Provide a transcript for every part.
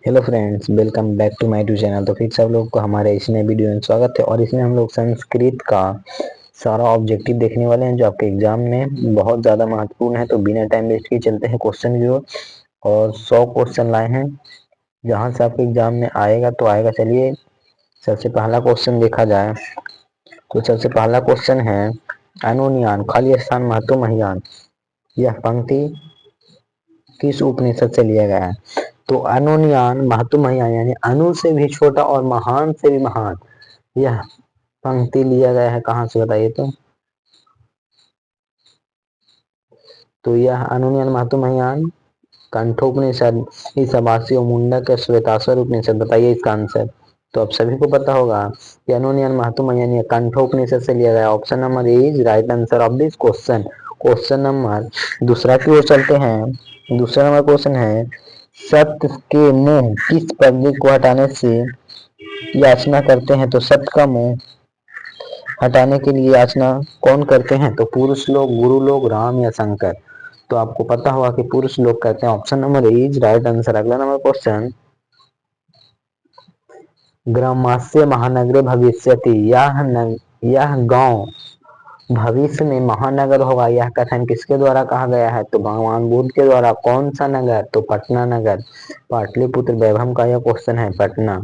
Hello friends, welcome back to my channel. तो फिर सब लोग को हमारे इस नए वीडियो में स्वागत है। और इसमें हम लोग संस्कृत का सारा ऑब्जेक्टिव देखने वाले हैं जो आपके एग्जाम में बहुत ज़्यादा महत्वपूर्ण है। तो बिना टाइम वेस्ट किए चलते हैं क्वेश्चन की ओर। और 100 क्वेश्चन लाए हैं जहाँ से आपके एग्जाम में आएगा तो आएगा। चलिए सबसे पहला क्वेश्चन देखा जाए। तो सबसे पहला क्वेश्चन है अनुनियान खाली स्थान महत्व महियान, यह पंक्ति किस उपनिषद से लिया गया है? तो अनुनियान महतु महान यानी अनु से भी छोटा और महान से भी महान, यह पंक्ति लिया गया है कहाँ से बताइए तो यह अनुनियान महतु महान कंठोपनिषद, ईशावासी और मुंडक के श्वेताश्वर उपनिषद। बताइए इसका आंसर। तो आप सभी को पता होगा कि अनुनियान महतु महान यह कंठोपनिषद से लिया गया। Option number is right answer of this question. Question number दूसरा की ओर चलते हैं। दूसरा नंबर क्वेश्चन है सत्य के मुंह किस पगड़ी को हटाने से याचना करते हैं? तो सत्य का मुंह हटाने के लिए याचना कौन करते हैं? तो पुरुष लोग, गुरु लोग, राम या शंकर। तो आपको पता होगा कि पुरुष लोग करते हैं। Option number is right answer. अगला नंबर क्वेश्चन ग्रामस्य महानगरे भविष्यति, यह गांव भविष्य में महानगर होगा, यह कथन किसके द्वारा कहा गया है? तो भगवान बुद्ध के द्वारा। कौन सा नगर? तो पटना नगर। पाटलिपुत्र वैभव का यह क्वेश्चन है, पटना।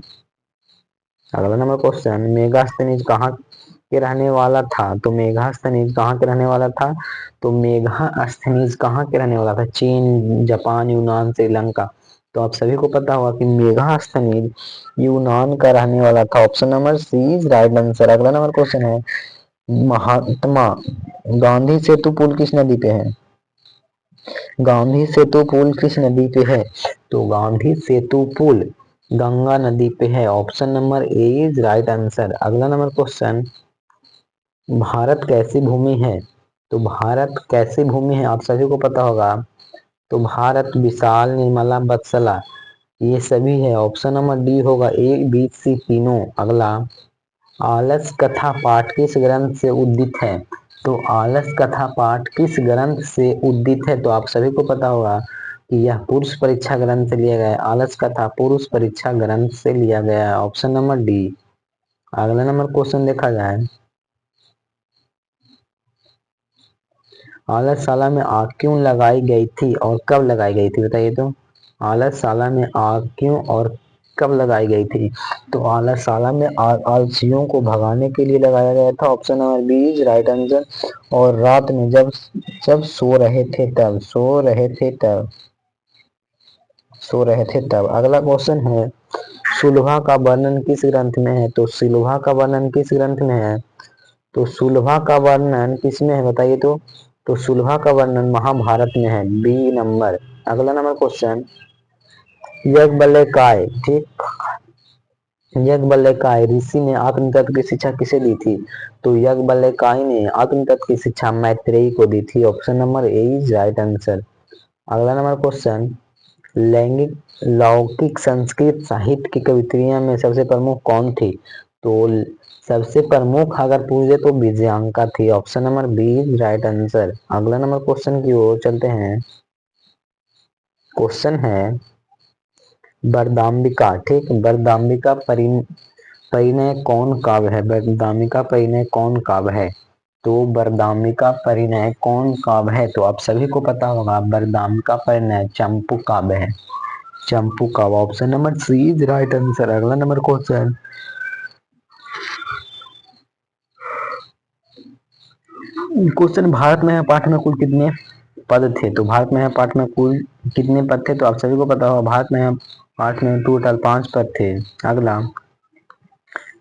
अगला नंबर क्वेश्चन मेगास्थनीज कहाँ के रहने वाला था? तो मेगास्थनीज कहाँ के रहने वाला था? तो मेगास्थनीज कहाँ के रहने वाला था? चीन, जापान, यूनान, श्रीलंका। तो आप सभी को पता होगा कि मेगास्थनीज यूनान का रहने वाला था। Option number C is right answer. अगला नंबर क्वेश्चन है महात्मा गांधी सेतु पुल किस नदी पे है? गांधी सेतु पुल किस नदी पे है? तो गांधी सेतु पुल गंगा नदी पे है। Option number A is right answer. अगला नंबर क्वेश्चन भारत कैसी भूमि है? तो भारत कैसी भूमि है आप सभी को पता होगा। तो भारत विशाल, निर्मला, वत्सला ये सभी है। ऑप्शन नंबर डी होगा, ए बी सी तीनों। अगला आलस कथा पाठ किस ग्रंथ से उद्दित है? तो आलस कथा पाठ किस ग्रंथ से उद्दित है? तो आप सभी को पता होगा कि यह पुरुष परीक्षा ग्रंथ से लिया गया है। आलस कथा पुरुष परीक्षा ग्रंथ से लिया गया है। Option number D. अगला नंबर क्वेश्चन देखा जाए। आलसशाला में आग क्यों लगाई गई थी और कब लगाई गई थी? बताइए तो। आलसशाला में आग क्यों और कब लगाई गई थी? तो आलसशाला में आग आलसियों को भगाने के लिए लगाया गया था। Option number B is right answer. और रात में जब जब सो रहे थे तब। अगला क्वेश्चन है सुलभा का वर्णन किस ग्रंथ में है? तो सुलभा का वर्णन किस ग्रंथ में है? तो सुलभा का वर्णन किसमें है बताइए तो सुलभा का वर्णन महाभारत में है, बी नंबर। अगला नंबर क्वेश्चन याज्ञवल्क्य, ठीक, याज्ञवल्क्य ऋषि ने आत्म तत्व की शिक्षा किसे दी थी? तो याज्ञवल्क्य ने आत्म तत्व की शिक्षा मैत्रेयी को दी थी। Option number A is right answer. अगला नंबर क्वेश्चन लैंगिक लौकिक संस्कृत साहित्य की कवित्रियां में सबसे प्रमुख कौन थी? तो सबसे प्रमुख अगर पूछे तो विजयांका थी। Option number B right answer. अगला नंबर क्वेश्चन की ओर चलते हैं। क्वेश्चन है बरदाम्बिका, ठीक, बरदाम्बिका परिणय कौन काव्य है? बरदाम्बिका परिणय कौन काव्य है? तो बरदाम्बिका परिणय कौन काव्य है? तो आप सभी को पता होगा बरदाम्बिका परिणय चंपू काव्य है। चंपू काव्य। Option number C is right answer. अगला नंबर क्वेश्चन भारत में पाठ में कुल कितने पद थे? तो भारत में पाठ में कुल कितने पद थे? तो आप सभी को पता होगा भारत में पाठ में टोटल 5 पद थे। अगला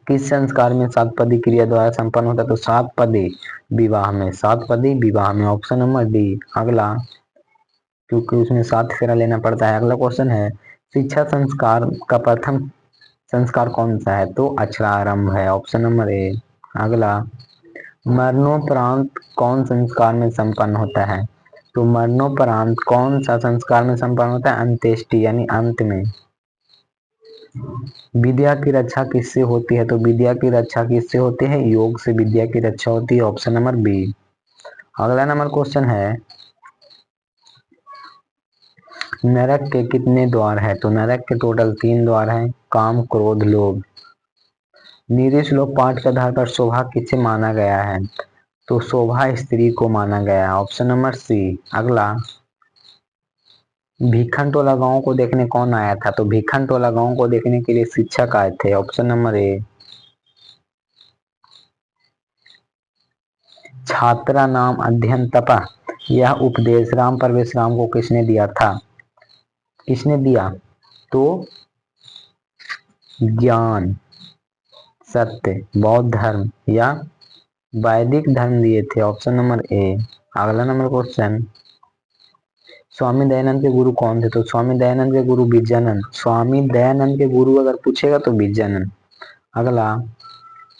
किस संस्कार में 7 पदी क्रिया द्वारा संपन्न होता है? तो 7 पदी विवाह में, 7 पदी विवाह में। Option number D. अगला क्योंकि उसमें 7 फेरा लेना पड़ता है। अगला क्वेश्चन है शिक्षा संस्कार का प्रथम संस्कार कौन सा है? तो अक्षरारंभ है। ऑप्शन नंबर ए। अगला मरणोपरांत कौन संस्कार में संपन्न होता है? तो मरणोपरांत कौन सा संस्कार में संपन्न होता है? अंत्येष्टि यानी अंत में। विद्या की रक्षा किससे होती है? तो विद्या की रक्षा किससे होती है? योग से विद्या की रक्षा होती है। Option number B. अगला नंबर क्वेश्चन है नरक के कितने द्वार है? तो नरक के टोटल 3 द्वार हैं, काम क्रोध लोभ। नीचे श्लोक पाठ के आधार पर शोभा किसे माना गया है? तो शोभा स्त्री को माना गया है, ऑप्शन नंबर सी। अगला, भीखन टोला गांव को देखने कौन आया था? तो भीखन टोला गांव को देखने के लिए शिक्षक आए थे, ऑप्शन नंबर ए। छात्रा नाम अध्ययन तपः, यह उपदेश राम परवेश राम को किसने दिया था? किसने दिया? तो ज्ञान, सत्य, बौद्ध धर्म या वैदिक धर्म दिए थे, ऑप्शन नंबर ए। अगला नंबर क्वेश्चन, स्वामी दयानंद के गुरु कौन थे? तो स्वामी दयानंद के गुरु विजयानंद। स्वामी दयानंद के गुरु अगर पूछेगा तो विजयानंद। अगला,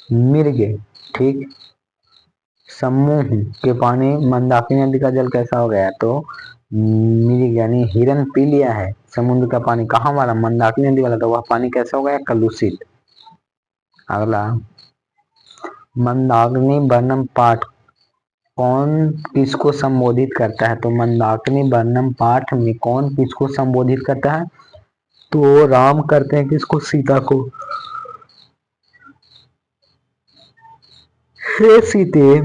मिर्ग, ठीक, समूह के पानी मंदाकिनी नदी का जल कैसा हो गया? तो मिर्ग यानी हिरन पी लिया है समुद्र का पानी, कहाँ वाला? मंदाकिनी नदी वाला, तो वह पानी कैसा हो गया? कलुषित। अगला, मंदाकिनी वर्णम पाठ कौन किसको संबोधित करता है? तो मंदाकिनी वर्णम पाठ में कौन किसको संबोधित करता है? तो राम करते हैं किसको? सीता को। हे सीते,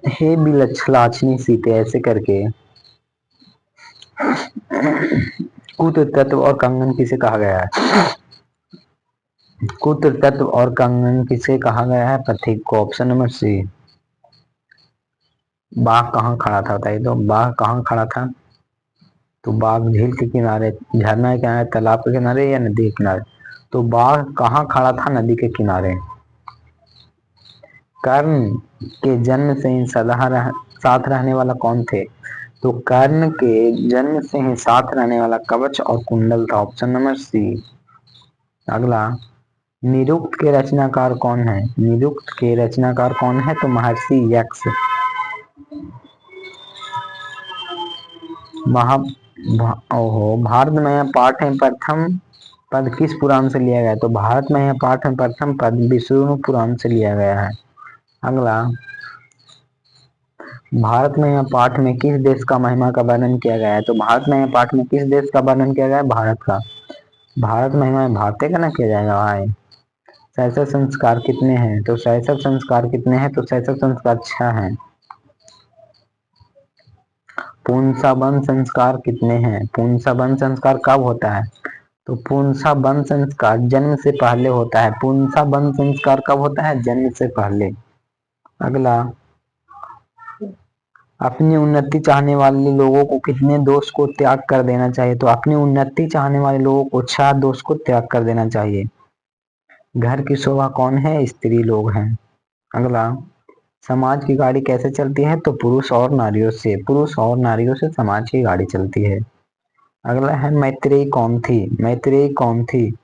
हे विलक्षलाक्षणी सीते, ऐसे करके। कुत्र तत्व और कंगन किसे कहा गया है? कुत्र तत्व और कंगन किसे कहा गया है? पथिक को, ऑप्शन नंबर सी। बाघ कहाँ खड़ा था बताइए? तो बाघ कहाँ खड़ा था? तो बाघ झील के किनारे, झरना के किनारे, तालाब के किनारे या नदी के किनारे? तो बाघ कहाँ खड़ा था? नदी के किनारे। कर्ण के जन्म से ही साथ रहने वाला कौन थे? तो कर्ण के जन्म से ही साथ रहने वाला कवच और कुंडल था, ऑप्शन नंबर सी। अगला, निरुक्त के रचनाकार कौन है? निरुक्त के रचनाकार कौन है? तो महर्षि यक्ष। भारत में यह पाठ है प्रथम पद किस पुराण से लिया गया? तो भारत में यह पाठ है प्रथम पद विष्णु पुराण से लिया गया है। अगला, भारत में यह पाठ में किस देश का महिमा का वर्णन किया गया है? तो भारत में यह पाठ में किस देश का वर्णन किया गया है? भारत का। भारत महिमा भारतीय का ना किया जाएगा भाई। शैशव संस्कार कितने हैं? तो शैशव संस्कार कितने हैं? तो शैशव संस्कार 6 हैं। पुंसावन संस्कार कितने हैं? पुंसावन संस्कार कब होता है? तो पुंसावन संस्कार जन्म से पहले होता है। पुंसावन संस्कार कब होता है? जन्म से पहले। अगला, अपनी उन्नति चाहने वाले लोगों को कितने दोष को त्याग कर देना चाहिए? तो अपनी उन्नति चाहने वाले लोगों को 6 दोष को त्याग कर देना चाहिए। घर की शोभा कौन है? स्त्री लोग हैं। अगला, समाज की गाड़ी कैसे चलती है? तो पुरुष और नारियों से। पुरुष और नारियों से समाज की गाड़ी चलती है। अगला है, मैत्रेयी कौन थी? मैत्रेयी कौन थी?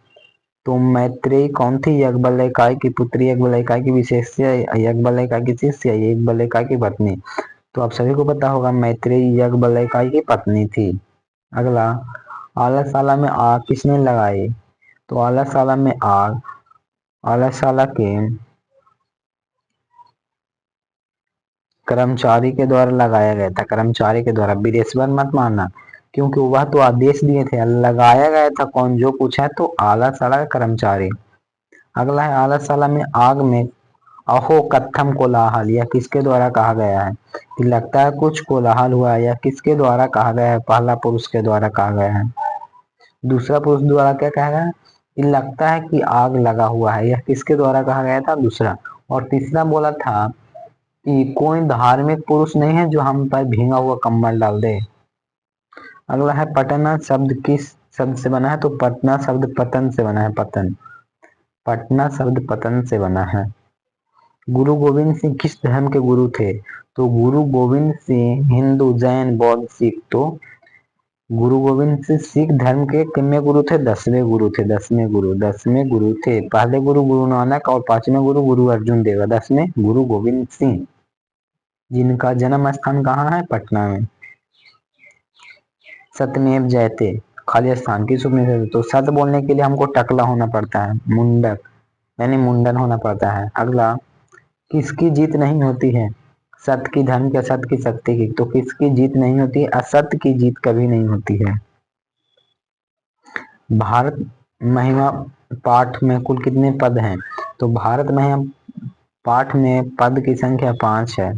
तो मैत्रेयी कौन थी? यज्ञवल्क्य की पुत्री, यज्ञवल्क्य की विशेष्य, यज्ञवल्क्य की शिष्य, यज्ञवल्क्य की पत्नी। तो आप सभी को पता होगा मैत्रेयी यज्ञवल्क्य की पत्नी थी। अगला, आलसशाला में आग किसने लगाई? तो आलसशाला में आग आलसशाला के कर्मचारी के द्वारा लगाया गया था। कर्मचारी के द्वारा, वीरेश्वर मत मानना, क्योंकि वह तो आदेश दिए थे। लगाया गया था कौन? जो पूछा है तो आलसशाला का कर्मचारी। अगला है, आलसशाला में आग में अहो कथम कोलाहल, यह किसके द्वारा कहा गया है? कि लगता है कुछ कोलाहल हुआ है, यह किसके द्वारा कहा गया है? पहला पुरुष के द्वारा कहा गया है। दूसरा पुरुष द्वारा क्या कहा गया है? कि लगता है कि आग लगा हुआ है, यह किसके द्वारा कहा गया था? दूसरा। और तीसरा बोला था कि कोई धार्मिक पुरुष नहीं है जो हम पर भींगा हुआ कंबल डाल दे। अगला है, पटना शब्द किस शब्द से बना है? तो पटना शब्द पतन से बना है, पतन। पटना शब्द पतन से बना है। गुरु गोविंद सिंह किस धर्म के गुरु थे? तो गुरु गोविंद सिंह हिंदू, जैन, बौद्ध, सिख। तो गुरु गोविंद सिंह सिख धर्म के कितने गुरु थे? 10वें गुरु थे। 10वें गुरु थे। पहले गुरु गुरु नानक और 5वें गुरु गुरु अर्जुन देव। 10वें गुरु गोविंद सिंह, जिनका जन्म स्थान कहाँ है? पटना में। सत्यमेव जयते, खाली स्थान की सुपने। तो सत्य बोलने के लिए हमको टकला होना पड़ता है, मुंडक यानी मुंडन होना पड़ता है। अगला, किसकी जीत नहीं होती है? सत्य की, धर्म की, असत्य की, शक्ति की। तो किसकी जीत नहीं होती है? असत्य की जीत कभी नहीं होती है। भारत महिमा पाठ में कुल कितने पद हैं? तो भारत महिमा पाठ में पद की संख्या 5 है।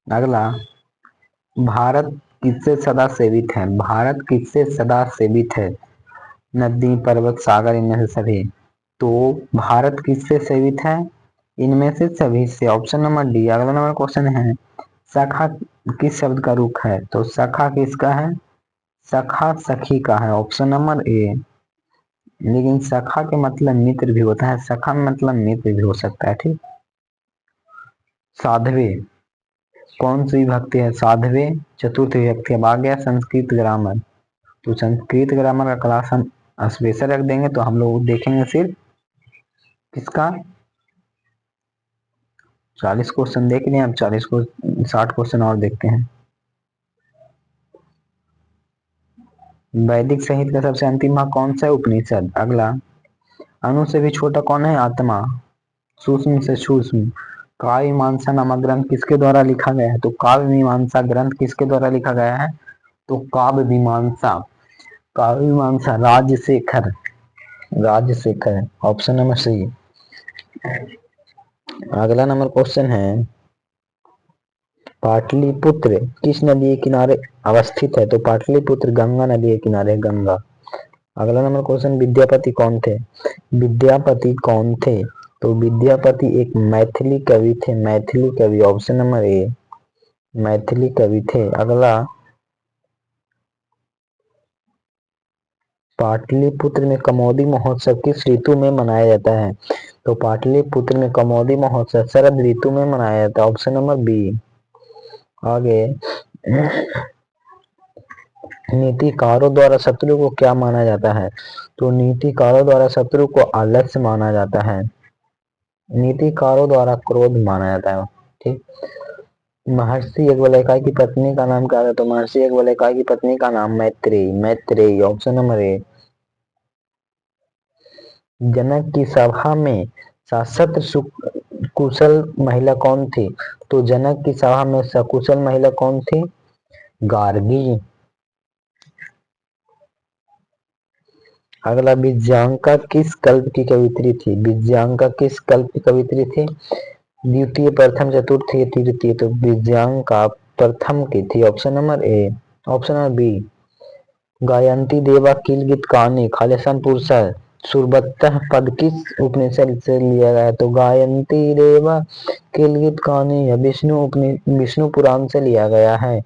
अगला, भारत किससे सदा सेवित है? भारत किससे सदा सेवित है? नदी, पर्वत, सागर, इनमें से सभी। तो भारत किससे सेवित है? इनमें से सभी से। Option number D. अगला नंबर क्वेश्चन है, सखा किस शब्द का रूप है? तो सखा किसका है? सखा सखी का है। ऑप्शन नंबर ए। लेकिन सखा के मतलब मित्र भी होता है, सखा मतलब मित्र भी हो सकता है। ठीक। साध्वी कौन सी विभक्ति है? साध्वी चतुर्थ विभक्ति। अब आ गया संस्कृत ग्रामर। तो संस्कृत ग्रामर का क्लास हम स्पेशल रख देंगे, तो हम लोग देखेंगे सिर्फ किसका 40 क्वेश्चन देख लिए। अब 40 को 60 क्वेश्चन और देखते हैं। वैदिक संगीत का सबसे अंतिम भाग कौन सा है? उपनिषद। अगला, अणु से भी छोटा कौन है? आत्मा। सूक्ष्म से सूक्ष्म काव्य मीमांसा नामक ग्रंथ किसके द्वारा लिखा गया है? तो काव्य मीमांसा ग्रंथ किसके द्वारा लिखा गया है? तो काव्य Mimamsa, Kavya Mimamsa Rajashekhar, Rajashekhar. Option number C. अगला नंबर क्वेश्चन है, पाटलिपुत्र किस नदी के किनारे अवस्थित है? तो पाटलिपुत्र गंगा नदी के किनारे, गंगा। अगला नंबर क्वेश्चन, विद्यापति कौन थे? विद्यापति कौन थे? तो विद्यापति एक मैथिली कवि थे, मैथिली कवि। ऑप्शन नंबर ए, मैथिली कवि थे। अगला, पाटलिपुत्र में कमोदी महोत्सव किस ऋतु में मनाया जाता है? तो पाटलिपुत्र में कमोदी महोत्सव शरद ऋतु में मनाया जाता है। Option number B. आगे, नीतिकारों द्वारा शत्रु को क्या माना जाता है? तो नीतिकारों द्वारा शत्रु को आलस्य माना जाता है, नीतिकारों द्वारा क्रोध माना जाता है। ठीक। महर्षि याज्ञवल्क्य की पत्नी का नाम क्या था? तो महर्षि याज्ञवल्क्य की पत्नी का नाम Maitreyi, Maitreyi. Option number A. Janak की सभा में सशस्त्र कुशल महिला कौन थी? तो जनक की सभा में सकुशल महिला कौन थी? गार्गी। अगला, विजयांका किस कल्प की कवित्री थी? विजयांका किस कल्प की कवित्री थी? द्वितीय, प्रथम, चतुर्थ या तृतीय? तो विजयांका प्रथम की थी। Option number A. Option number B. गायंती देवा किल गीत कहानी खालिस्तान पुरुषा सुरबत्तः पद किस उपनिषद से लिया गया है? तो गायंती देवा किल गीत कहानी या विष्णु पुराण से लिया गया है।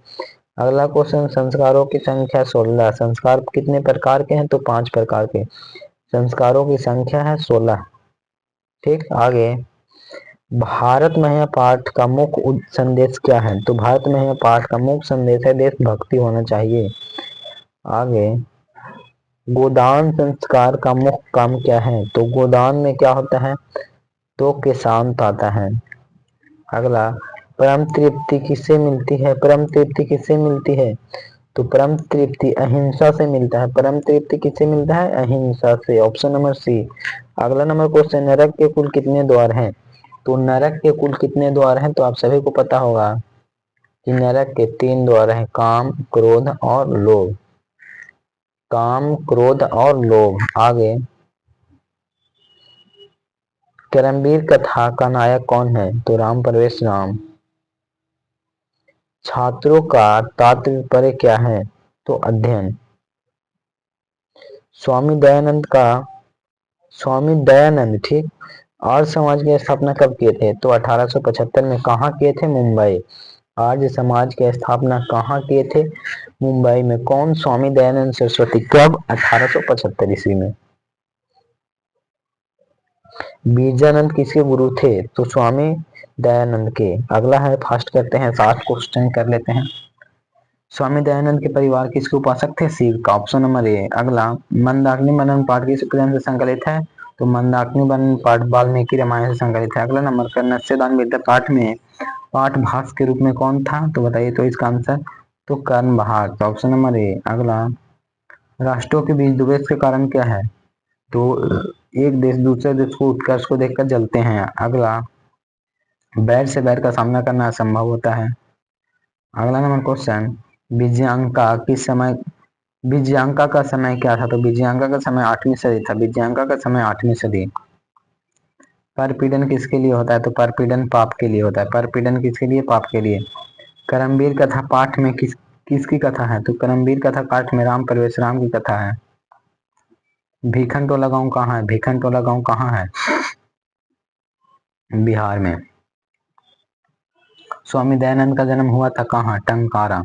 अगला क्वेश्चन, संस्कारों की संख्या 16। संस्कार कितने प्रकार के हैं? तो 5 प्रकार के। संस्कारों की संख्या है 16। ठीक। आगे, भारत महिमा पाठ का मुख्य संदेश क्या है? तो भारत महिमा पाठ का मुख्य संदेश है देशभक्ति होना चाहिए। आगे, गोदान संस्कार का मुख्य काम क्या है? तो गोदान में क्या होता है? तो किसान आता है। अगला, परम तृप्ति किससे मिलती है? परम तृप्ति किससे मिलती है? तो परम तृप्ति अहिंसा से मिलता है। परम तृप्ति किससे मिलता है? अहिंसा से। Option number C. अगला नंबर क्वेश्चन, नरक के कुल कितने द्वार हैं? तो नरक के कुल कितने द्वार हैं? तो आप सभी को पता होगा कि नरक के 3 द्वार हैं, काम, क्रोध और लोभ। काम, क्रोध और लोभ। आगे, करमवीर कथा का नायक कौन है? तो राम प्रवेश राम। छात्रों का तात्पर्य क्या है? तो अध्ययन। स्वामी दयानंद का, स्वामी दयानंद, ठीक, आर्य समाज की स्थापना कब किए थे? तो 1875 में। कहाँ किए थे? मुंबई। आर्य समाज की स्थापना कहाँ किए थे? मुंबई में। कौन? स्वामी दयानंद सरस्वती। कब? 1875 ईस्वी में। बीजानंद किसके गुरु थे? तो स्वामी दयानंद के। अगला है, फास्ट करते हैं, 7 क्वेश्चन कर लेते हैं। स्वामी दयानंद के परिवार किसके उपासक थे? शिव का। ऑप्शन नंबर ए। अगला, मंदाकिनी मनन पाठ किस उपक्रम से संकलित है? तो मंदाकिनी मनन पाठ वाल्मीकि रामायण से संकलित है। अगला नंबर का, नत्स्यदान विद्या पाठ में पाठ भास के रूप में कौन था? तो बताइए तो इसका आंसर। तो कर्ण भाग। ऑप्शन नंबर ए। अगला, राष्ट्रों के बीच द्वेष के कारण क्या है? तो एक देश दूसरे देश को उत्कर्ष को देखकर जलते हैं। अगला, बैर से बैर का सामना करना असंभव होता है। अगला नंबर क्वेश्चन, विजयांका किस समय विजयांका का समय क्या था? तो विजयांका का समय 8वीं सदी था। विजयांका का समय 8वीं सदी। परपीड़न किसके लिए होता है? तो परपीड़न पाप के लिए होता है। परपीड़न किसके लिए? पाप के लिए। करमवीर कथा पाठ में किसकी कथा है? तो करमवीर कथा पाठ में राम परवेश की कथा है। भीखन टोला गांव कहाँ है? भीखन टोला गांव कहाँ है? बिहार में। स्वामी दयानंद का जन्म हुआ था कहाँ? टंकारा।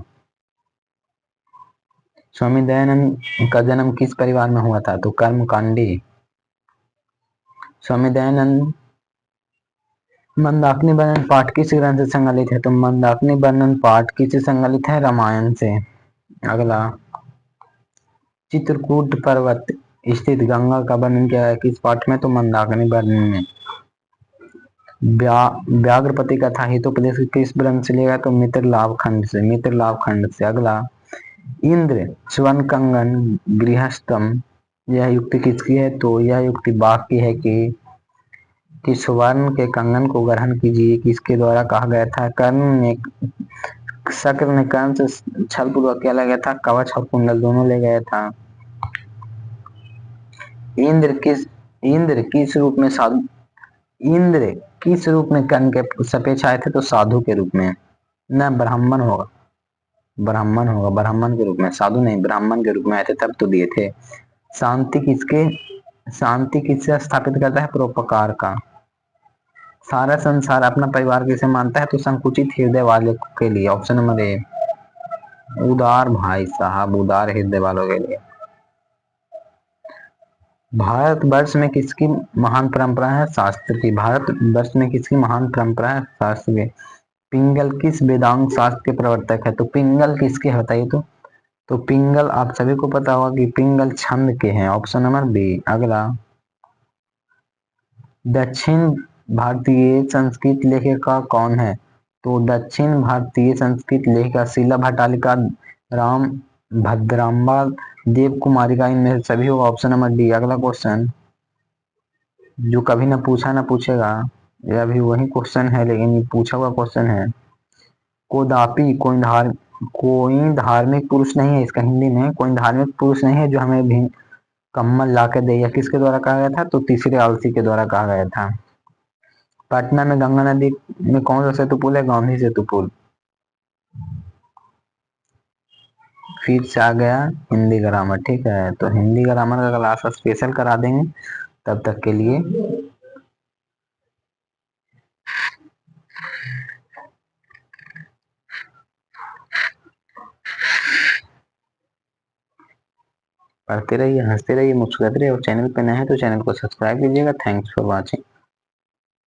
स्वामी दयानंद का जन्म किस परिवार में हुआ था? तो कर्मकांडी। स्वामी दयानंद मंदाकिनी वर्णन पाठ किस ग्रंथ से संकलित है? तो मंदाकिनी वर्णन पाठ किससे संकलित है? रामायण से। अगला, चित्रकूट पर्वत स्थित गंगा का वर्णन किया है किस पाठ में? तो मंदाकिनी वर्णन में। व्याघ्रपति कथा हितोपदेश किस ग्रंथ से लिया? तो मित्र लाभ खंड से। मित्र लाभ खंड से। अगला, इंद्र स्वर्ण कंगन गृहस्थम, यह युक्ति किसकी है? तो यह युक्ति बाघ की है कि स्वर्ण के कंगन को ग्रहण कीजिए। किसके द्वारा कहा गया था? कर्ण ने शक्र ने कर्ण से छल पूर्वक किया गया था। कवच और कुंडल दोनों ले गया था। इंद्र किस रूप में साधु इंद्र किस रूप में कर्ण के सपेक्ष आए थे? तो साधु के रूप में। न ब्राह्मण होगा, ब्राह्मण के रूप में, साधु नहीं ब्राह्मण के रूप में आए थे तब तो दिए थे। शांति किससे स्थापित करता है? परोपकार का। सारा संसार अपना परिवार किसे मानता है? तो संकुचित हृदय वाले के लिए। ऑप्शन नंबर ए। उदार भाई साहब, उदार हृदय वालों के लिए। भारतवर्ष में किसकी महान परंपरा है? शास्त्र की। भारतवर्ष में किसकी महान परंपरा है? शास्त्र की। पिंगल किस वेदांग शास्त्र के प्रवर्तक है? तो पिंगल किसके है बताइए तो पिंगल आप सभी को पता होगा कि पिंगल छंद के हैं। Option number B. अगला, दक्षिण भारतीय संस्कृत लेखिका कौन है? तो दक्षिण भारतीय संस्कृत लेखिका शीला भट्टालिका, राम भद्राम्बा, देव कुमारिका, इनमें से सभी होगा। Option number D. अगला क्वेश्चन जो कभी ना पूछा ना पूछेगा, यह भी वही क्वेश्चन है लेकिन ये पूछा हुआ क्वेश्चन है। कोदापि कोई धार्मिक पुरुष नहीं है। इसका हिंदी में, कोई धार्मिक पुरुष नहीं है जो हमें भी कम्बल ला के दे। यह किसके द्वारा कहा गया था? तो तीसरे आलसी के द्वारा कहा गया था। पटना में गंगा नदी में कौन सा सेतु पुल है? गांधी सेतु पुल। फिर से आ गया हिंदी ग्रामर। ठीक है, तो हिंदी ग्रामर का क्लास स्पेशल करा देंगे। तब तक के लिए पढ़ते रहिए, हंसते रहिए, मुस्कुराते रहिए और चैनल पे नए हैं तो चैनल को सब्सक्राइब कीजिएगा। Thanks for watching.